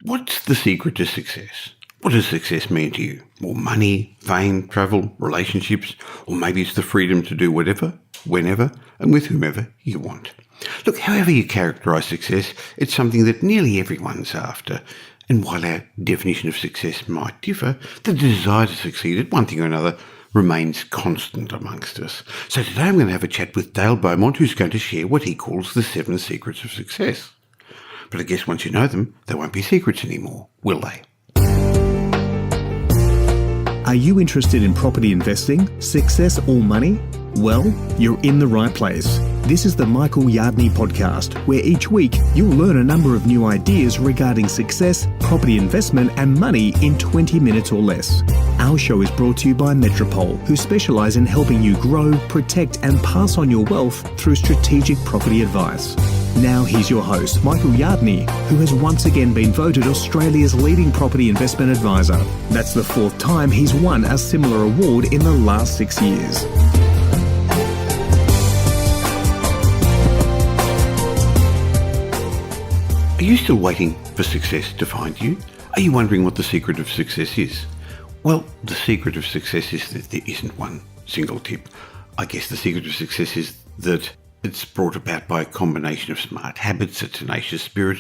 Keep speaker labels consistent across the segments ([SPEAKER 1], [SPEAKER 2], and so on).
[SPEAKER 1] What's the secret to success? What does success mean to you? More money, fame, travel, relationships, or maybe it's the freedom to do whatever, whenever, and with whomever you want. Look, however you characterise success, it's something that nearly everyone's after. And while our definition of success might differ, the desire to succeed at one thing or another remains constant amongst us. So today I'm going to have a chat with Dale Beaumont, who's going to share what he calls the 7 secrets of success. But I guess once you know them, they won't be secrets anymore, will they?
[SPEAKER 2] Are you interested in property investing, success or money? Well, you're in the right place. This is the Michael Yardney podcast, where each week you'll learn a number of new ideas regarding success, property investment and money in 20 minutes or less. Our show is brought to you by Metropole, who specialise in helping you grow, protect and pass on your wealth through strategic property advice. Now here's your host, Michael Yardney, who has once again been voted Australia's leading property investment advisor. That's the 4th time he's won a similar award in the last 6 years.
[SPEAKER 1] Are you still waiting for success to find you? Are you wondering what the secret of success is? Well, the secret of success is that there isn't one single tip. I guess the secret of success is that it's brought about by a combination of smart habits, a tenacious spirit,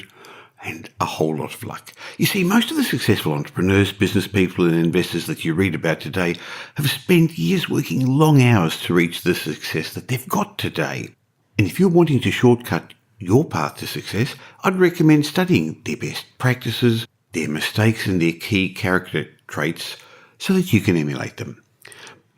[SPEAKER 1] and a whole lot of luck. You see, most of the successful entrepreneurs, business people and investors that you read about today have spent years working long hours to reach the success that they've got today. And if you're wanting to shortcut your path to success, I'd recommend studying their best practices, their mistakes and their key character traits so that you can emulate them.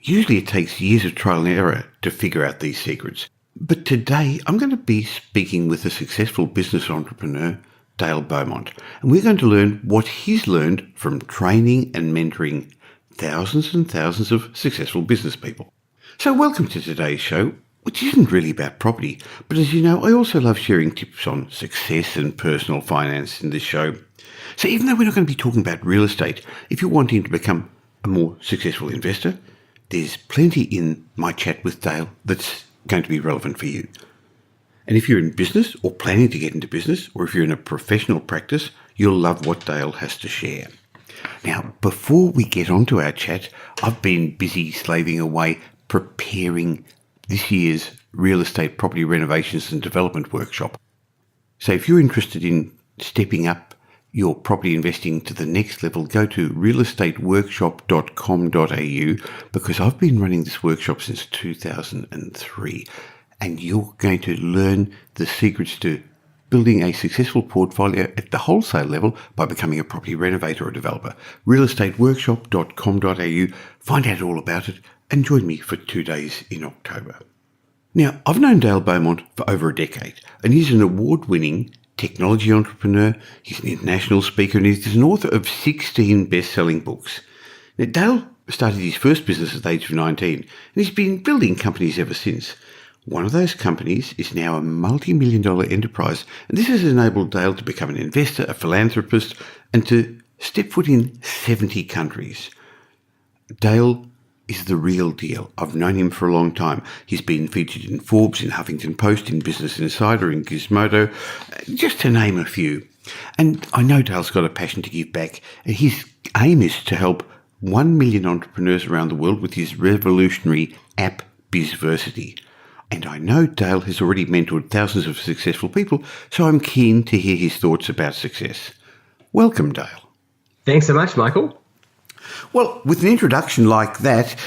[SPEAKER 1] Usually it takes years of trial and error to figure out these secrets. But today I'm going to be speaking with a successful business entrepreneur, Dale Beaumont, and we're going to learn what he's learned from training and mentoring thousands and thousands of successful business people. So welcome to today's show, which isn't really about property, but as you know, I also love sharing tips on success and personal finance in this show. So even though we're not going to be talking about real estate, if you're wanting to become a more successful investor, there's plenty in my chat with Dale that's going to be relevant for you. And if you're in business or planning to get into business, or if you're in a professional practice, you'll love what Dale has to share. Now, before we get on to our chat, I've been busy slaving away preparing this year's real estate property renovations and development workshop. So if you're interested in stepping up your property investing to the next level, go to realestateworkshop.com.au, because I've been running this workshop since 2003, and you're going to learn the secrets to building a successful portfolio at the wholesale level by becoming a property renovator or developer. realestateworkshop.com.au. Find out all about it and join me for 2 days in October. Now, I've known Dale Beaumont for over a decade, and he's an award-winning technology entrepreneur, he's an international speaker, and he's an author of 16 best-selling books. Now, Dale started his first business at the age of 19, and he's been building companies ever since. One of those companies is now a multi-million-dollar enterprise, and this has enabled Dale to become an investor, a philanthropist, and to step foot in 70 countries. Dale is the real deal. I've known him for a long time. He's been featured in Forbes, in Huffington Post, in Business Insider, in Gizmodo, just to name a few. And I know Dale's got a passion to give back, and his aim is to help 1 million entrepreneurs around the world with his revolutionary app, Bizversity. And I know Dale has already mentored thousands of successful people, so I'm keen to hear his thoughts about success. Welcome, Dale.
[SPEAKER 3] Thanks so much, Michael.
[SPEAKER 1] Well, with an introduction like that,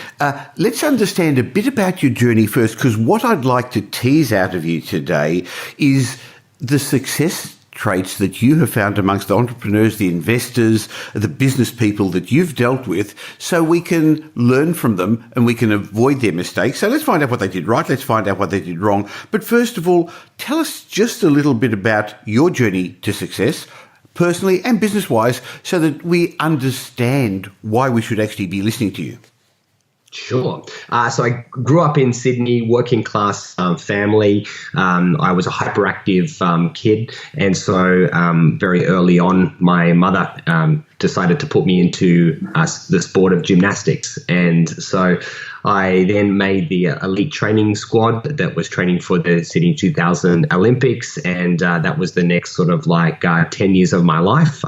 [SPEAKER 1] let's understand a bit about your journey first, because what I'd like to tease out of you today is the success traits that you have found amongst the entrepreneurs, the investors, the business people that you've dealt with, so we can learn from them and we can avoid their mistakes. So let's find out what they did right, let's find out what they did wrong. But first of all, tell us just a little bit about your journey to success, personally and business-wise, so that we understand why we should actually be listening to you.
[SPEAKER 3] Sure. So I grew up in Sydney, working class family. I was a hyperactive kid. And so very early on, my mother decided to put me into the sport of gymnastics. And so I then made the elite training squad that was training for the Sydney 2000 Olympics, and that was the next sort of 10 years of my life.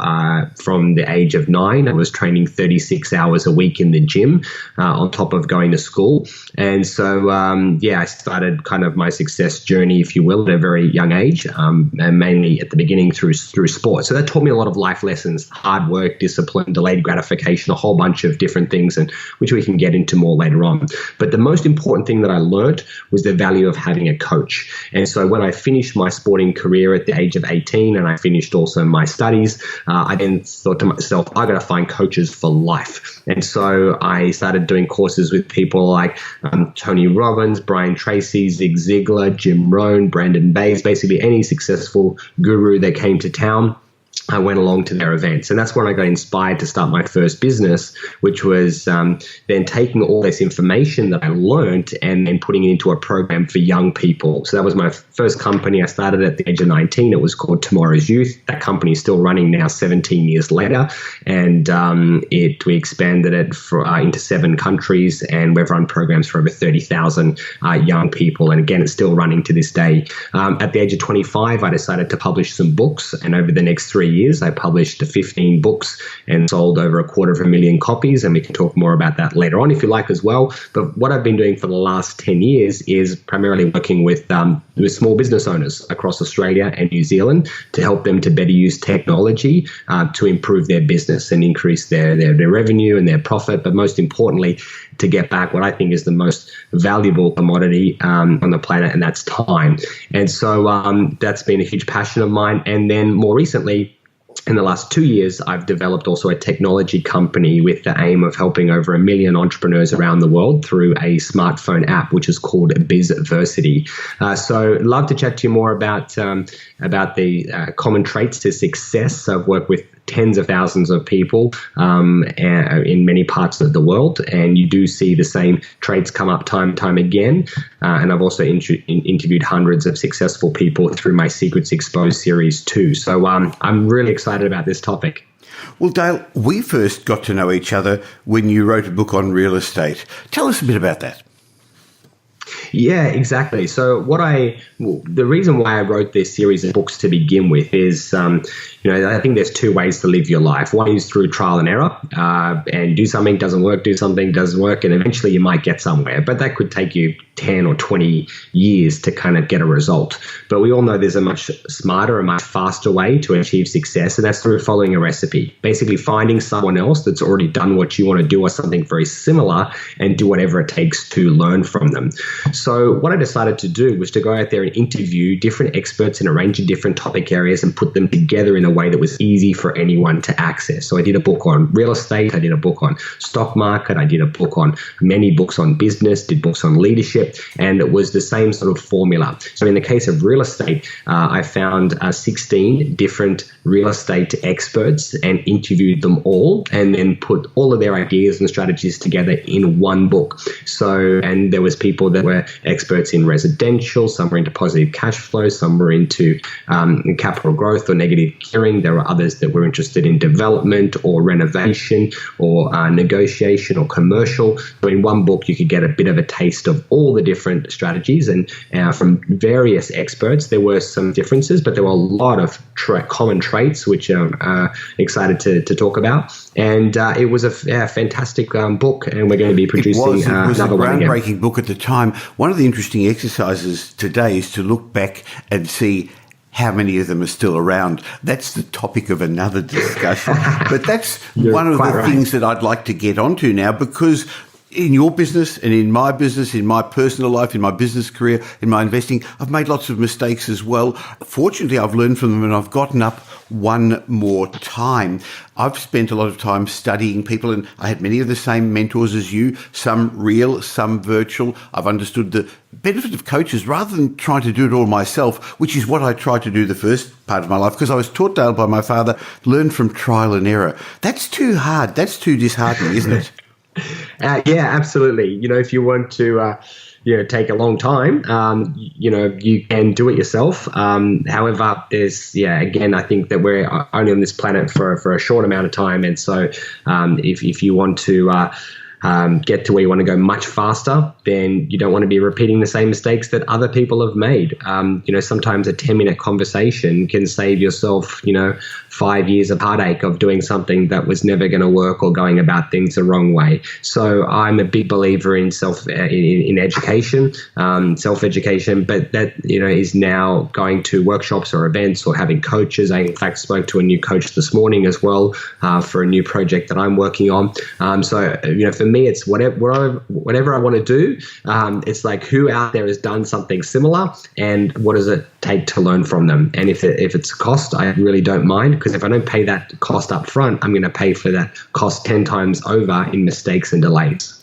[SPEAKER 3] From the age of 9, I was training 36 hours a week in the gym on top of going to school. And so, I started kind of my success journey, if you will, at a very young age, and mainly at the beginning through sport. So that taught me a lot of life lessons: hard work, discipline, delayed gratification, a whole bunch of different things, and which we can get into more later on. But the most important thing that I learned was the value of having a coach. And so when I finished my sporting career at the age of 18, and I finished also my studies, I then thought to myself, I got to find coaches for life. And so I started doing courses with people like Tony Robbins, Brian Tracy, Zig Ziglar, Jim Rohn, Brandon Bayes, basically any successful guru that came to town. I went along to their events. And that's when I got inspired to start my first business, which was then taking all this information that I learned and then putting it into a program for young people. So that was my first company. I started at the age of 19. It was called Tomorrow's Youth. That company is still running now 17 years later. And we expanded it into 7 countries, and we've run programs for over 30,000 young people. And again, it's still running to this day. At the age of 25, I decided to publish some books. And over the next 3 years, I published 15 books and sold over 250,000 copies. And we can talk more about that later on if you like as well. But what I've been doing for the last 10 years is primarily working with small business owners across Australia and New Zealand to help them to better use technology to improve their business and increase their revenue and their profit. But most importantly, to get back what I think is the most valuable commodity on the planet, and that's time. And so that's been a huge passion of mine. And then more recently, in the last 2 years, I've developed also a technology company with the aim of helping over 1 million entrepreneurs around the world through a smartphone app, which is called Bizversity. So love to chat to you more about the common traits to success. I've worked with tens of thousands of people in many parts of the world, and you do see the same traits come up time and time again. And I've also interviewed hundreds of successful people through my Secrets Exposed series too. So I'm really excited about this topic.
[SPEAKER 1] Well, Dale, we first got to know each other when you wrote a book on real estate. Tell us a bit about that.
[SPEAKER 3] Yeah, exactly. So the reason why I wrote this series of books to begin with is, I think there's 2 ways to live your life. One is through trial and error, and do something, doesn't work, do something, doesn't work, and eventually you might get somewhere. But that could take you 10 or 20 years to kind of get a result. But we all know there's a much smarter and much faster way to achieve success, and that's through following a recipe. Basically finding someone else that's already done what you want to do or something very similar and do whatever it takes to learn from them. So what I decided to do was to go out there and interview different experts in a range of different topic areas and put them together in a way that was easy for anyone to access. So I did a book on real estate, I did a book on stock market, I did a book on many books on business, did books on leadership, and it was the same sort of formula. So in the case of real estate, I found 16 different real estate experts and interviewed them all, and then put all of their ideas and strategies together in one book. So, and there was people that were experts in residential, some were into positive cash flow, some were into capital growth or negative gearing. There were others that were interested in development or renovation or negotiation or commercial. So in one book, you could get a bit of a taste of all the different strategies, and from various experts. There were some differences, but there were a lot of common traits, which I'm excited to talk about. And it was a fantastic book, and we're going to be producing another one again.
[SPEAKER 1] It was a groundbreaking book at the time. One of the interesting exercises today is to look back and see how many of them are still around. That's the topic of another discussion. But that's one of the things that I'd like to get onto now, because in your business and in my business, in my personal life, in my business career, in my investing, I've made lots of mistakes as well. Fortunately, I've learned from them and I've gotten up one more time. I've spent a lot of time studying people, and I had many of the same mentors as you, some real, some virtual. I've understood the benefit of coaches rather than trying to do it all myself, which is what I tried to do the first part of my life, because I was taught, Dale, by my father, learn from trial and error. That's too hard. That's too disheartening, isn't it?
[SPEAKER 3] Yeah, absolutely. If you want to, take a long time, you can do it yourself. However, again, I think that we're only on this planet for a short amount of time. And so if you want to get to where you want to go much faster, then you don't want to be repeating the same mistakes that other people have made. Sometimes a 10-minute conversation can save yourself, 5 years of heartache of doing something that was never going to work or going about things the wrong way. So I'm a big believer in education, self-education, but that, is now going to workshops or events or having coaches. I, in fact, spoke to a new coach this morning as well for a new project that I'm working on. For me, it's whatever I want to do. It's like, who out there has done something similar and what does it take to learn from them? And if it's a cost, I really don't mind, because if I don't pay that cost up front, I'm going to pay for that cost 10 times over in mistakes and delays.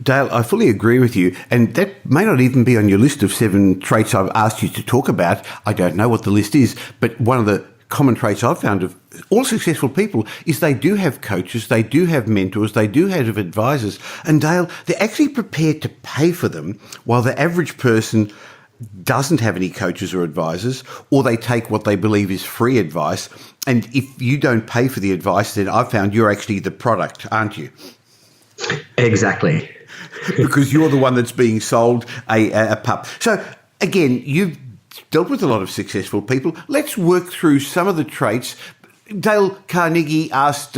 [SPEAKER 1] Dale, I fully agree with you, and that may not even be on your list of 7 traits I've asked you to talk about. I don't know what the list is, but one of the common traits I've found of all successful people is they do have coaches, they do have mentors, they do have advisors, and Dale, they're actually prepared to pay for them, while the average person doesn't have any coaches or advisors, or they take what they believe is free advice. And if you don't pay for the advice, then I've found you're actually the product, aren't you?
[SPEAKER 3] Exactly.
[SPEAKER 1] Because you're the one that's being sold a pup. So again, you've dealt with a lot of successful people. Let's work through some of the traits. Dale Carnegie asked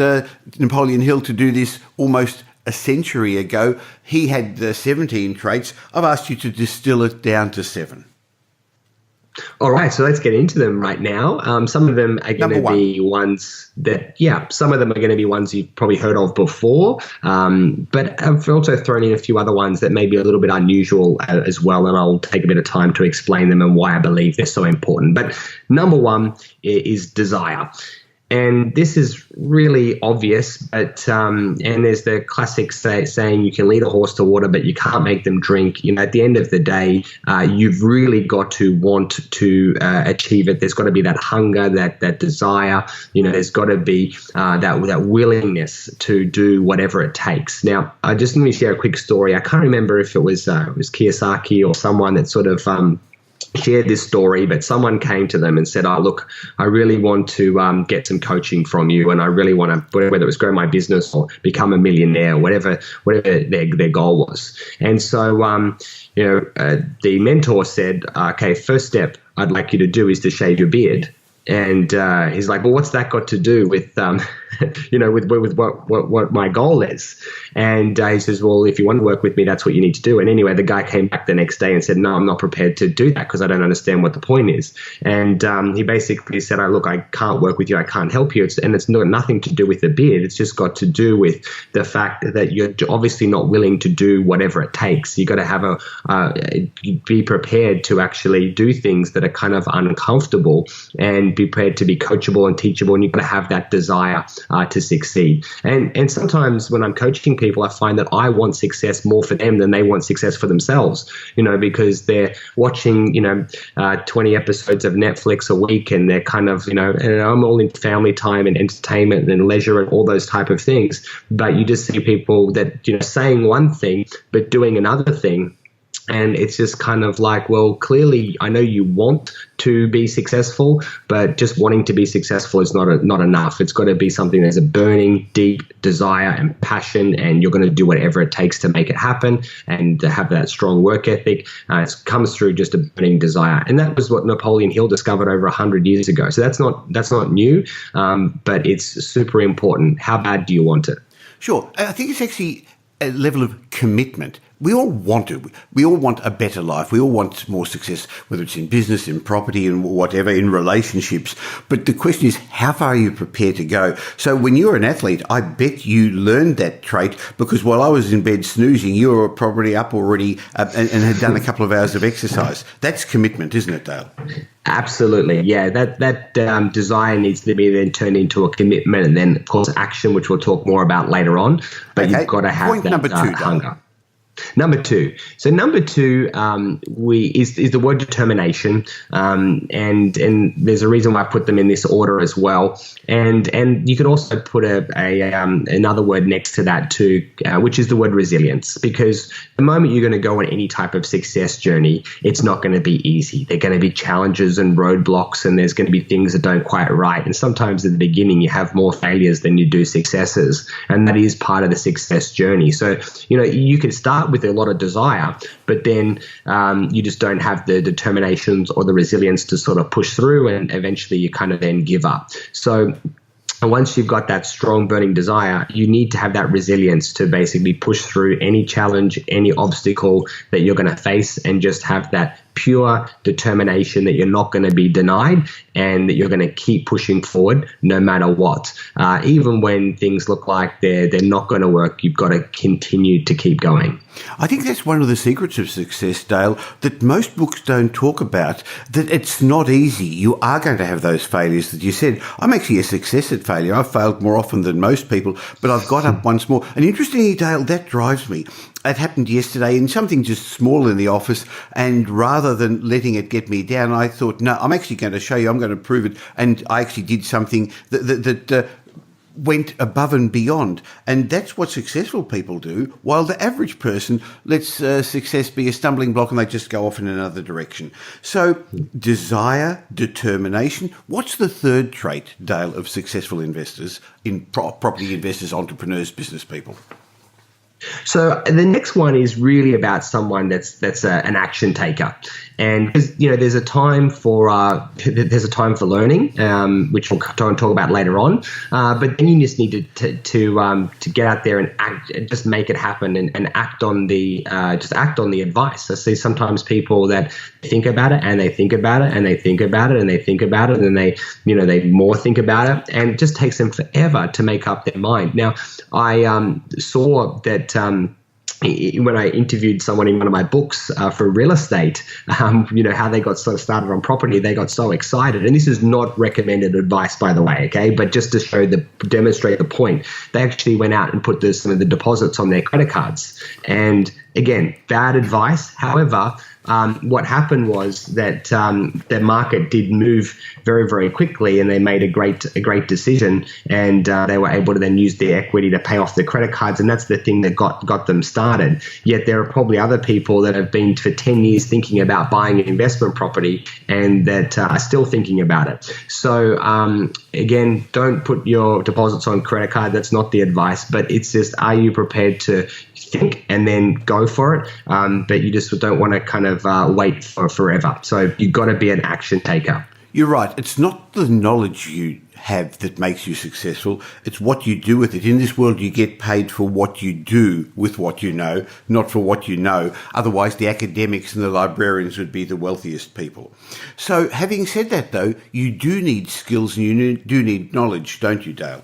[SPEAKER 1] Napoleon Hill to do this almost a century ago. He had 17 traits. I've asked you to distill it down to 7.
[SPEAKER 3] All right, so let's get into them right now. Some of them are going to be ones that, some of them are going to be ones you've probably heard of before, but I've also thrown in a few other ones that may be a little bit unusual as well, and I'll take a bit of time to explain them and why I believe they're so important. But number 1 is desire. And this is really obvious, but and there's the classic saying, you can lead a horse to water, but you can't make them drink. At the end of the day, you've really got to want to achieve it. There's got to be that hunger, that desire. There's got to be that willingness to do whatever it takes. Now, just let me share a quick story. I can't remember if it was Kiyosaki or someone that sort of shared this story, but someone came to them and said, look, I really want to get some coaching from you, and I really want to, whether it was grow my business or become a millionaire, whatever their goal was. And so, the mentor said, okay, first step I'd like you to do is to shave your beard. And he's like, well, what's that got to do with, with what my goal is? And he says, well, if you want to work with me, that's what you need to do. And anyway, the guy came back the next day and said, no, I'm not prepared to do that because I don't understand what the point is. And he basically said, look, I can't work with you. I can't help you. It's nothing to do with the beard. It's just got to do with the fact that you're obviously not willing to do whatever it takes. You got to have be prepared to actually do things that are kind of uncomfortable and be prepared to be coachable and teachable, and you've got to have that desire to succeed. And sometimes when I'm coaching people, I find that I want success more for them than they want success for themselves, because they're watching, 20 episodes of Netflix a week, and they're kind of, and I'm all in family time and entertainment and leisure and all those type of things. But you just see people that, saying one thing, but doing another thing. And it's just kind of like, well, clearly I know you want to be successful, but just wanting to be successful is not enough. It's got to be something that's a burning, deep desire and passion, and you're going to do whatever it takes to make it happen and to have that strong work ethic. It comes through just a burning desire. And that was what Napoleon Hill discovered over 100 years ago. So that's not new, but it's super important. How bad do you want it?
[SPEAKER 1] Sure. I think it's actually a level of commitment. We all want it. We all want a better life. We all want more success, whether it's in business, in property, and whatever, in relationships. But the question is, how far are you prepared to go? So when you were an athlete, I bet you learned that trait, because while I was in bed snoozing, you were probably up already and had done a couple of hours of exercise. That's commitment, isn't it, Dale?
[SPEAKER 3] Absolutely. Yeah, that desire needs to be then turned into a commitment, and then, of course, action, which we'll talk more about later on. But you've got to have
[SPEAKER 1] Point
[SPEAKER 3] that
[SPEAKER 1] number 2,
[SPEAKER 3] hunger. Number two. So number two is the word determination, and there's a reason why I put them in this order as well. And you could also put another word next to that too, which is the word resilience. Because the moment you're going to go on any type of success journey, it's not going to be easy. There are going to be challenges and roadblocks, and there's going to be things that don't quite right. And sometimes at the beginning, you have more failures than you do successes, and that is part of the success journey. So you can start with a lot of desire, but then you just don't have the determinations or the resilience to sort of push through, and eventually you kind of then give up. So once you've got that strong burning desire, you need to have that resilience to basically push through any challenge, any obstacle that you're going to face, and just have that pure determination that you're not going to be denied and that you're going to keep pushing forward no matter what. Even when things look like they're not going to work, you've got to continue to keep going.
[SPEAKER 1] I think that's one of the secrets of success, Dale, that most books don't talk about, that it's not easy. You are going to have those failures that you said. I'm actually a success at failure. I've failed more often than most people, but I've got up once more. And interestingly, Dale, that drives me. It happened yesterday in something just small in the office, and rather than letting it get me down, I thought, no, I'm actually going to show you, I'm going to prove it. And I actually did something that went above and beyond. And that's what successful people do, while the average person lets success be a stumbling block and they just go off in another direction. So desire, determination. What's the third trait, Dale, of successful investors, in property investors, entrepreneurs, business people?
[SPEAKER 3] So the next one is really about someone that's an action taker, and there's a time for learning, which we'll talk about later on. But then you just need to get out there and act, just make it happen, and act on the advice. I see sometimes people that think about it and they think about it and they think about it and they think about it, and then they more think about it, and it just takes them forever to make up their mind. Now, I saw that when I interviewed someone in one of my books for real estate, how they got sort of started on property, they got so excited. And this is not recommended advice, by the way, okay? But just to demonstrate the point, they actually went out and put some of the deposits on their credit cards. And again, bad advice. However, what happened was that the market did move very, very quickly, and they made a great decision, and they were able to then use their equity to pay off their credit cards, and that's the thing that got them started. Yet there are probably other people that have been for 10 years thinking about buying an investment property and that are still thinking about it. So again, don't put your deposits on credit card. That's not the advice, but it's just, are you prepared to think and then go for it? But you just don't want to kind of wait for forever. So you've got to be an action taker.
[SPEAKER 1] You're right. It's not the knowledge you have that makes you successful. It's what you do with it. In this world, you get paid for what you do with what you know, not for what you know. Otherwise, the academics and the librarians would be the wealthiest people. So having said that, though, you do need skills and you do need knowledge, don't you, Dale?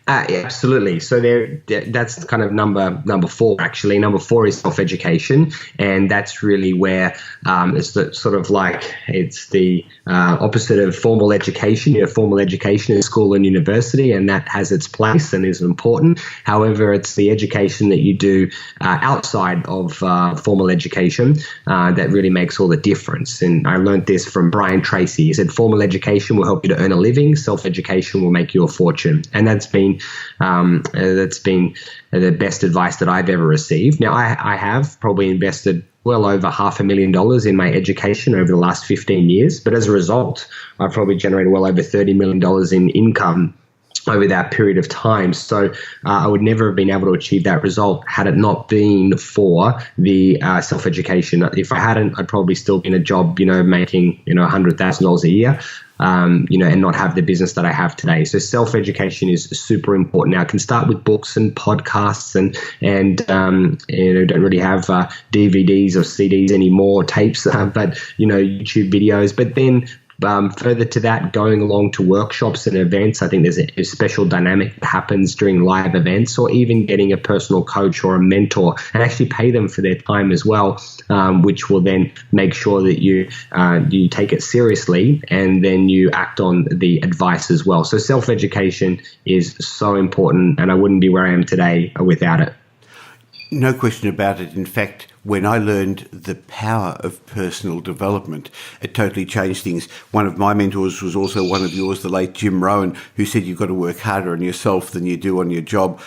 [SPEAKER 3] Yeah, absolutely. So that's kind of number four, actually. Number four is self-education, and that's really where it's the sort of like it's the opposite of formal education. Formal education is school and university, and that has its place and is important. However, it's the education that you do outside of formal education that really makes all the difference. And I learned this from Brian Tracy. He said formal education will help you to earn a living, self-education will make you a fortune, and that's been the best advice that I've ever received. Now, I have probably invested well over $500,000 in my education over the last 15 years, but as a result, I've probably generated well over $30 million in income over that period of time. So I would never have been able to achieve that result had it not been for the self-education. If I hadn't, I'd probably still be in a job, making, $100,000 a year. And not have the business that I have today. So self-education is super important. Now, it can start with books and podcasts and don't really have DVDs or CDs anymore, tapes, but, YouTube videos. But then further to that, going along to workshops and events, I think there's a special dynamic that happens during live events, or even getting a personal coach or a mentor and actually pay them for their time as well, which will then make sure that you take it seriously and then you act on the advice as well. So self-education is so important, and I wouldn't be where I am today without it.
[SPEAKER 1] No question about it. In fact, when I learned the power of personal development, it totally changed things. One of my mentors was also one of yours, the late Jim Rowan, who said you've got to work harder on yourself than you do on your job.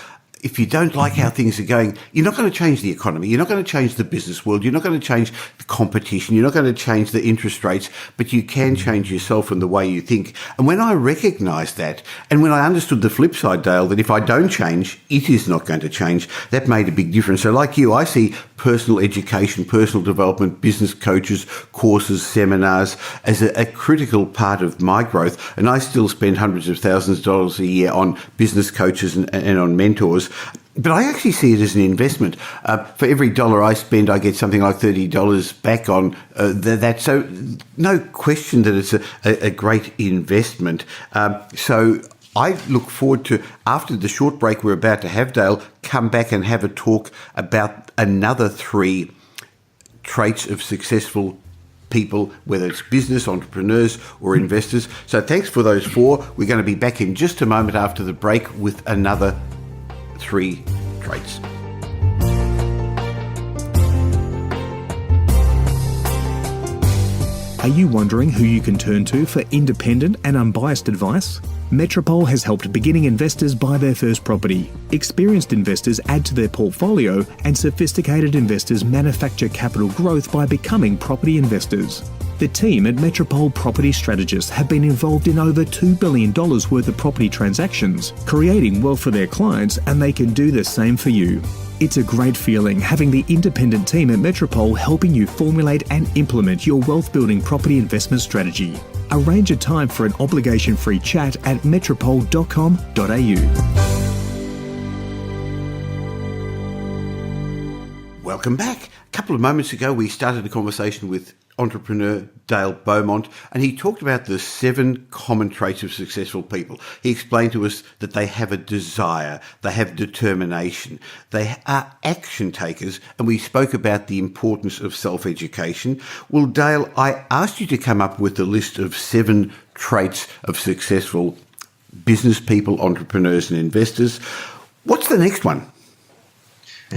[SPEAKER 1] If you don't like how things are going, you're not going to change the economy. You're not going to change the business world. You're not going to change the competition. You're not going to change the interest rates, but you can change yourself and the way you think. And when I recognised that, and when I understood the flip side, Dale, that if I don't change, it is not going to change, that made a big difference. So like you, I see personal education, personal development, business coaches, courses, seminars as a critical part of my growth. And I still spend hundreds of thousands of dollars a year on business coaches and on mentors. But I actually see it as an investment. For every dollar I spend, I get something like $30 back on that. So no question that it's a great investment. So I look forward to, after the short break we're about to have, Dale, come back and have a talk about another 3 traits of successful people, whether it's business, entrepreneurs or investors. So thanks for those 4. We're going to be back in just a moment after the break with another 3 traits.
[SPEAKER 2] Are you wondering who you can turn to for independent and unbiased advice? Metropole has helped beginning investors buy their first property. Experienced investors add to their portfolio, and sophisticated investors manufacture capital growth by becoming property investors. The team at Metropole Property Strategists have been involved in over $2 billion worth of property transactions, creating wealth for their clients, and they can do the same for you. It's a great feeling having the independent team at Metropole helping you formulate and implement your wealth-building property investment strategy. Arrange a time for an obligation-free chat at metropole.com.au.
[SPEAKER 1] Welcome back. A couple of moments ago, we started a conversation with entrepreneur Dale Beaumont, and he talked about the 7 common traits of successful people. He explained to us that they have a desire, they have determination, they are action takers, and we spoke about the importance of self-education. Well, Dale, I asked you to come up with a list of 7 traits of successful business people, entrepreneurs and investors. What's the next one?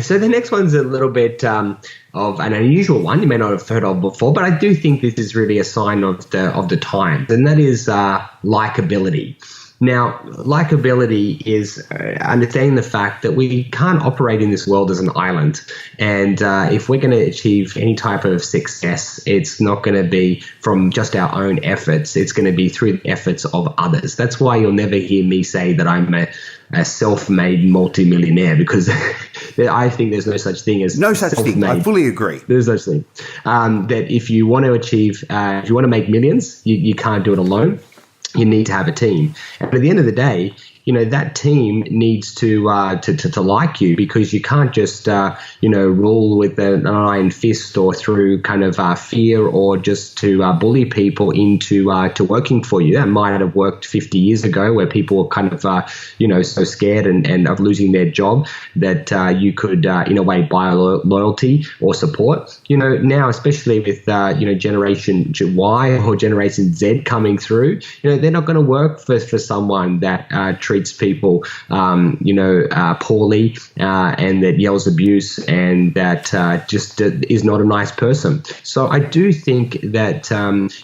[SPEAKER 3] So the next one's a little bit of an unusual one you may not have heard of before, but I do think this is really a sign of the times, and that is likability. Now, likability is understanding the fact that we can't operate in this world as an island. And if we're going to achieve any type of success, it's not going to be from just our own efforts. It's going to be through the efforts of others. That's why you'll never hear me say that I'm a self-made multimillionaire, because I think there's no such thing as
[SPEAKER 1] no such thing. I fully agree.
[SPEAKER 3] There's no such thing. That if you want to achieve, if you want to make millions, you can't do it alone. You need to have a team. And at the end of the day, that team needs to like you, because you can't just rule with an iron fist or through kind of fear, or just to bully people into to working for you. That might have worked 50 years ago, where people were kind of so scared and of losing their job that you could in a way buy loyalty or support. Now, especially with Generation Y or Generation Z coming through, they're not going to work for someone that treats people, poorly, and that yells abuse, and that just is not a nice person. So I do think that,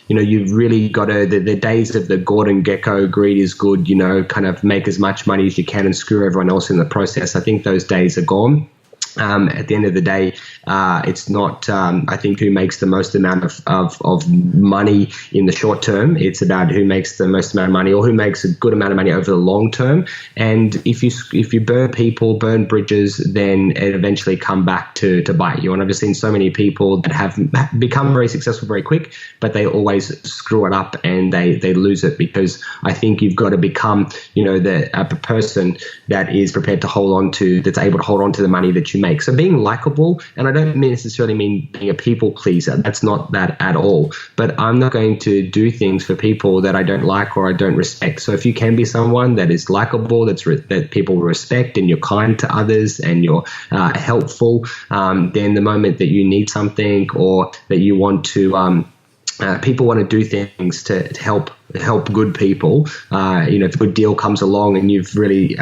[SPEAKER 3] you've really got to, the days of the Gordon Gekko, greed is good, kind of make as much money as you can and screw everyone else in the process. I think those days are gone. At the end of the day, it's not, I think, who makes the most amount of money in the short term. It's about who makes the most amount of money, or who makes a good amount of money over the long term. And if you burn people, burn bridges, then it eventually come back to bite you. And I've just seen so many people that have become very successful very quick, but they always screw it up and they lose it, because I think you've got to become, the person that is prepared to hold on to, that's able to hold on to the money that you make. So being likable, and I don't necessarily mean being a people pleaser, that's not that at all, but I'm not going to do things for people that I don't like or I don't respect. So if you can be someone that is likable, that people respect, and you're kind to others, and you're helpful, then the moment that you need something, or that you want to people want to do things to help good people. If a good deal comes along and you've really,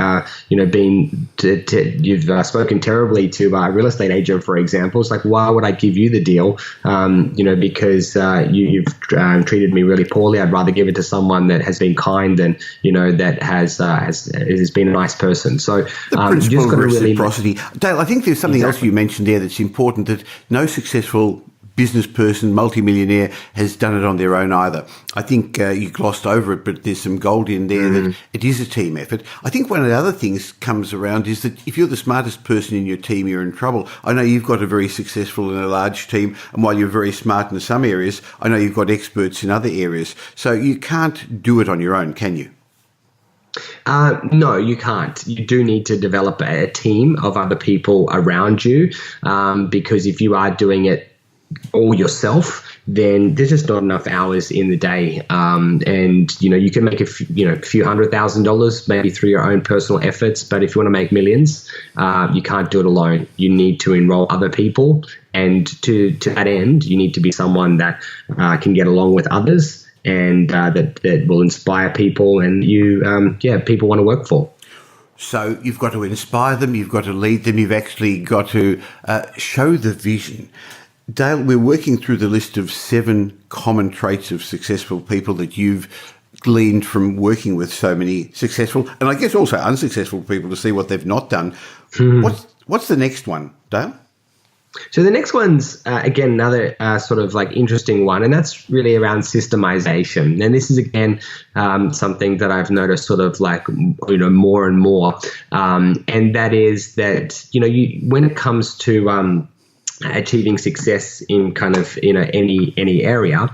[SPEAKER 3] you've spoken terribly to a real estate agent, for example, it's like, why would I give you the deal? Because you've treated me really poorly. I'd rather give it to someone that has been kind and that has been a nice person. So
[SPEAKER 1] the principle of reciprocity. Dale, I think there's something else you mentioned there that's important, that no successful business person, multimillionaire, has done it on their own either. I think you glossed over it, but there's some gold in there that it is a team effort. I think one of the other things comes around is that if you're the smartest person in your team, you're in trouble. I know you've got a very successful and a large team, and while you're very smart in some areas, I know you've got experts in other areas. So you can't do it on your own, can you?
[SPEAKER 3] No, you can't. You do need to develop a team of other people around you, because if you are doing it all yourself, then there's just not enough hours in the day. And you can make a few $100,000 maybe through your own personal efforts. But if you want to make millions, you can't do it alone. You need to enroll other people. And to that end, you need to be someone that can get along with others and that will inspire people and people want to work for.
[SPEAKER 1] So you've got to inspire them, you've got to lead them, you've actually got to show the vision. Dale, we're working through the list of 7 common traits of successful people that you've gleaned from working with so many successful and I guess also unsuccessful people to see what they've not done. What's the next one, Dale?
[SPEAKER 3] So the next one's, again, another sort of like interesting one, and that's really around systemization. And this is, again, something that I've noticed sort of like, more and more. And that is that, when it comes to achieving success in kind of any area,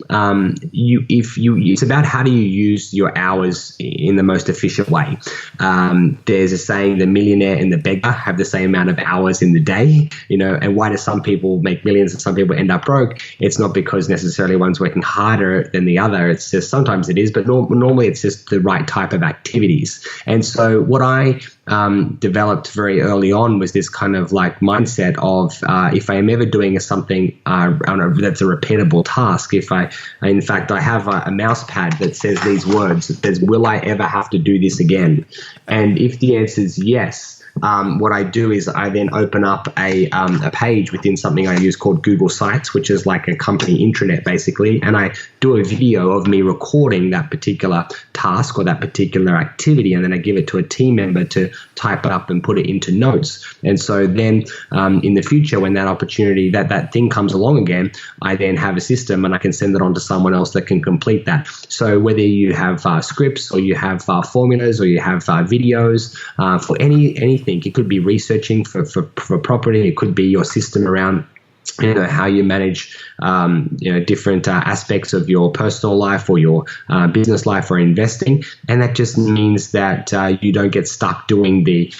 [SPEAKER 3] it's about how do you use your hours in the most efficient way. There's a saying, the millionaire and the beggar have the same amount of hours in the day, and why do some people make millions and some people end up broke? It's not because necessarily one's working harder than the other. It's just sometimes it is, but normally it's just the right type of activities. And so what I developed very early on was this kind of like mindset of if I am ever doing something that's a repeatable task, I have a mouse pad that says these words. It says, will I ever have to do this again? And if the answer is yes, what I do is I then open up a page within something I use called Google Sites, which is like a company intranet basically, and I do a video of me recording that particular task or that particular activity, and then I give it to a team member to type it up and put it into notes. And so then in the future, when that opportunity, that thing comes along again, I then have a system and I can send it on to someone else that can complete that. So whether you have scripts or you have formulas or you have videos for anything, it could be researching for property, it could be your system around how you manage different aspects of your personal life or your business life or investing, and that just means that you don't get stuck doing the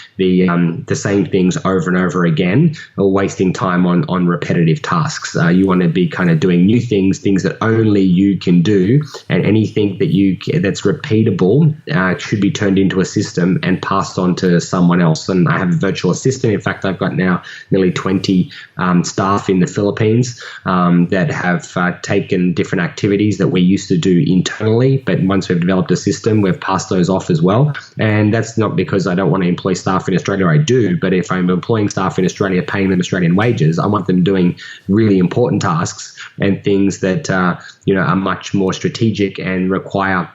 [SPEAKER 3] same things over and over again or wasting time on repetitive tasks. You want to be kind of doing new things that only you can do, and anything that's repeatable should be turned into a system and passed on to someone else. And I have a virtual assistant. In fact, I've got now nearly 20 staff in the Philippines that have taken different activities that we used to do internally, but once we've developed a system, we've passed those off as well. And that's not because I don't want to employ staff in Australia, I do, but if I'm employing staff in Australia, paying them Australian wages, I want them doing really important tasks and things that are much more strategic and require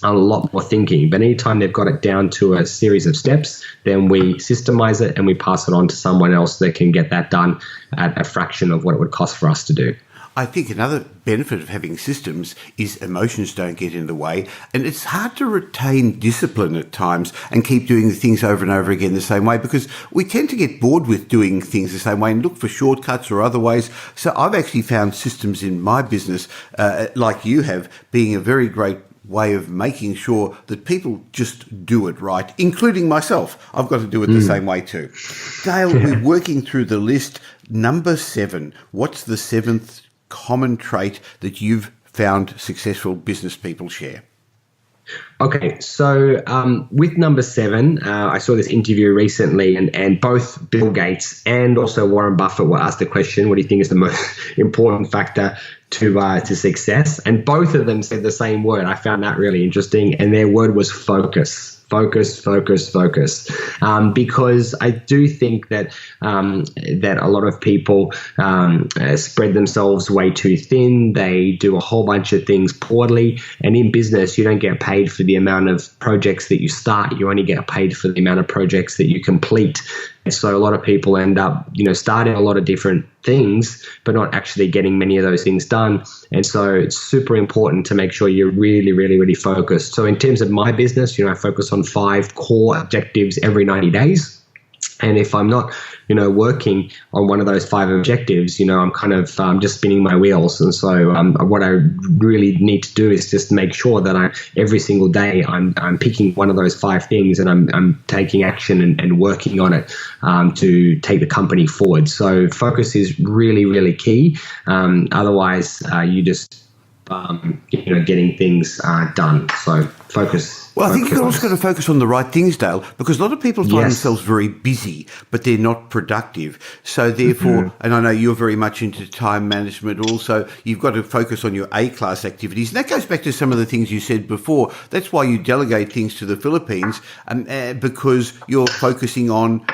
[SPEAKER 3] a lot more thinking. But anytime they've got it down to a series of steps, then we systemize it and we pass it on to someone else that can get that done at a fraction of what it would cost for us to do.
[SPEAKER 1] I think another benefit of having systems is emotions don't get in the way, and it's hard to retain discipline at times and keep doing the things over and over again the same way, because we tend to get bored with doing things the same way and look for shortcuts or other ways. So I've actually found systems in my business, like you have, being a very great way of making sure that people just do it right, including myself. I've got to do it the same way too. Dale, we're working through the list. Number 7, what's the 7th common trait that you've found successful business people share?
[SPEAKER 3] Okay, so with number 7, I saw this interview recently, and both Bill Gates and also Warren Buffett were asked the question, what do you think is the most important factor to success. And both of them said the same word. I found that really interesting. And their word was focus. Focus. Because I do think that that a lot of people spread themselves way too thin. They do a whole bunch of things poorly. And in business, you don't get paid for the amount of projects that you start. You only get paid for the amount of projects that you complete. And so a lot of people end up, starting a lot of different things, but not actually getting many of those things done. And so it's super important to make sure you're really, really, really focused. So in terms of my business, I focus on 5 core objectives every 90 days. And if I'm not, working on one of those 5 objectives, I'm kind of just spinning my wheels. And so what I really need to do is just make sure that every single day I'm picking one of those 5 things and I'm taking action and working on it to take the company forward. So focus is really, really key. Otherwise, you just getting things done. So focus.
[SPEAKER 1] Well, I think you've also got to focus on the right things, Dale, because a lot of people find themselves very busy, but they're not productive. So therefore, and I know you're very much into time management also, you've got to focus on your A-class activities. And that goes back to some of the things you said before. That's why you delegate things to the Philippines, because you're focusing on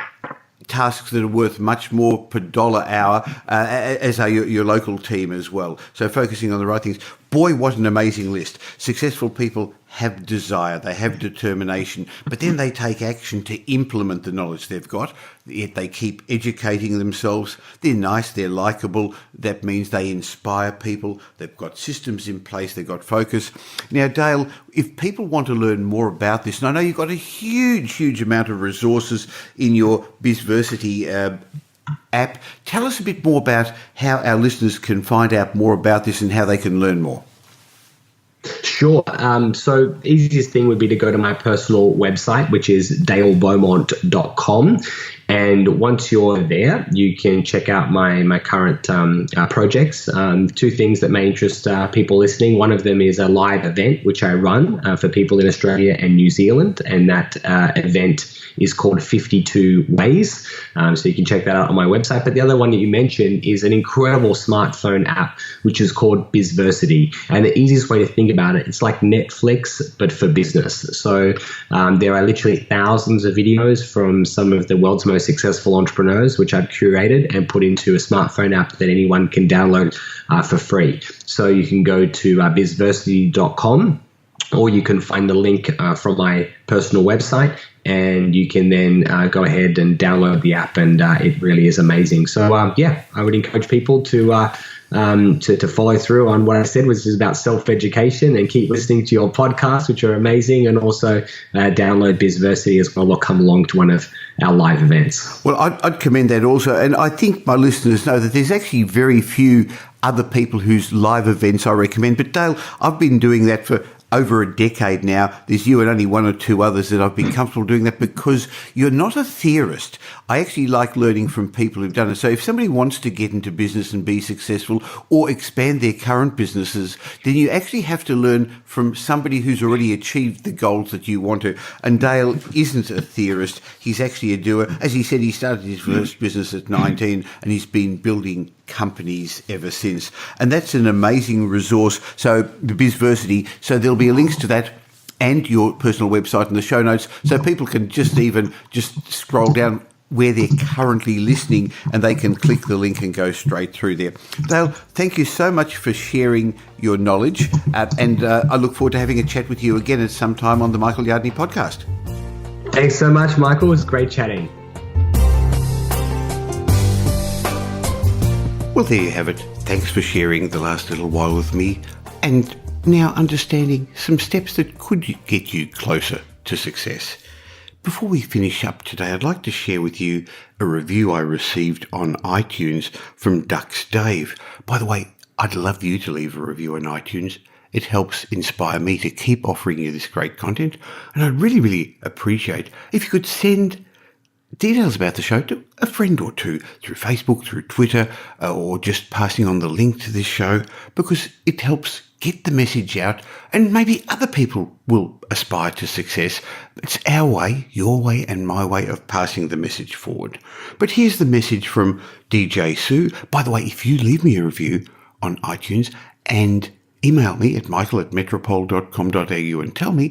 [SPEAKER 1] tasks that are worth much more per dollar hour, as are your local team as well. So focusing on the right things. Boy, what an amazing list. Successful people have desire, they have determination, but then they take action to implement the knowledge they've got, yet they keep educating themselves. They're nice, they're likable. That means they inspire people. They've got systems in place, they've got focus. Now, Dale, if people want to learn more about this, and I know you've got a huge amount of resources in your Bizversity app, tell us a bit more about how our listeners can find out more about this and how they can learn more.
[SPEAKER 3] Sure. So easiest thing would be to go to my personal website, which is dalebeaumont.com. And once you're there, you can check out my current projects. 2 things that may interest people listening. One of them is a live event, which I run for people in Australia and New Zealand. And that event is called 52 Ways. So you can check that out on my website. But the other one that you mentioned is an incredible smartphone app, which is called Bizversity. And the easiest way to think about it, it's like Netflix, but for business. So there are literally thousands of videos from some of the world's most successful entrepreneurs, which I've curated and put into a smartphone app that anyone can download for free. So you can go to bizversity.com, or you can find the link from my personal website, and you can then go ahead and download the app, and it really is amazing. So I would encourage people to follow through on what I said, which is about self-education, and keep listening to your podcasts, which are amazing, and also download Bizversity as well, or come along to one of our live events.
[SPEAKER 1] Well, I'd commend that also. And I think my listeners know that there's actually very few other people whose live events I recommend. But Dale, I've been doing that for over a decade now. There's you and only 1 or 2 others that I've been comfortable doing that, because you're not a theorist. I actually like learning from people who've done it. So if somebody wants to get into business and be successful or expand their current businesses, then you actually have to learn from somebody who's already achieved the goals that you want to. And Dale isn't a theorist. He's actually a doer. As he said, he started his first business at 19 and he's been building companies ever since. And that's an amazing resource. So the Bizversity, so there'll be links to that and your personal website in the show notes, so people can just scroll down where they're currently listening and they can click the link and go straight through there. Dale, thank you so much for sharing your knowledge, and I look forward to having a chat with you again at some time on the Michael Yardney podcast.
[SPEAKER 3] Thanks so much, Michael. It was great chatting.
[SPEAKER 1] Well, there you have it. Thanks for sharing the last little while with me, and now understanding some steps that could get you closer to success. Before we finish up today, I'd like to share with you a review I received on iTunes from Ducks Dave. By the way, I'd love you to leave a review on iTunes. It helps inspire me to keep offering you this great content, and I'd really appreciate if you could send details about the show to a friend or two through Facebook, through Twitter, or just passing on the link to this show, because it helps get the message out and maybe other people will aspire to success. It's our way, your way, and my way of passing the message forward. But here's the message from DJ Sue. By the way, if you leave me a review, on iTunes and email me at michael@metropole.com.au and tell me.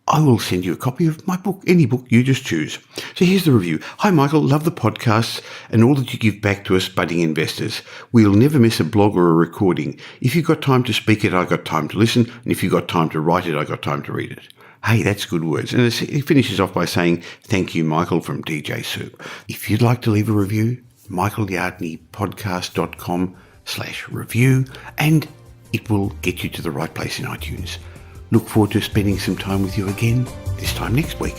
[SPEAKER 1] I will send you a copy of my book, any book you just choose. So here's the review. Hi, Michael. Love the podcasts and all that you give back to us budding investors. We'll never miss a blog or a recording. If you've got time to speak it, I got time to listen. And if you've got time to write it, I got time to read it. Hey, that's good words. And he finishes off by saying, thank you, Michael, from DJ Soup. If you'd like to leave a review, michaelyardneypodcast.com/review, and it will get you to the right place in iTunes. Look forward to spending some time with you again this time next week.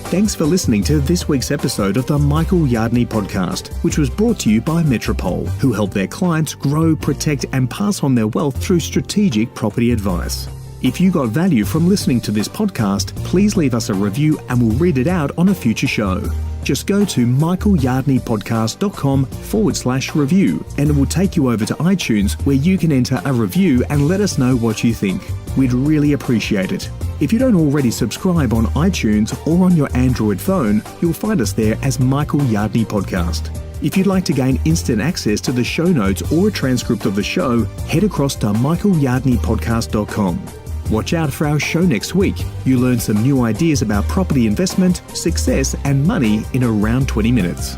[SPEAKER 2] Thanks for listening to this week's episode of the Michael Yardney podcast, which was brought to you by Metropole, who help their clients grow, protect and pass on their wealth through strategic property advice. If you got value from listening to this podcast, please leave us a review and we'll read it out on a future show. Just go to michaelyardneypodcast.com/review and it will take you over to iTunes where you can enter a review and let us know what you think. We'd really appreciate it. If you don't already subscribe on iTunes or on your Android phone, you'll find us there as Michael Yardney Podcast. If you'd like to gain instant access to the show notes or a transcript of the show, head across to michaelyardneypodcast.com. Watch out for our show next week. You learn some new ideas about property investment, success and money in around 20 minutes.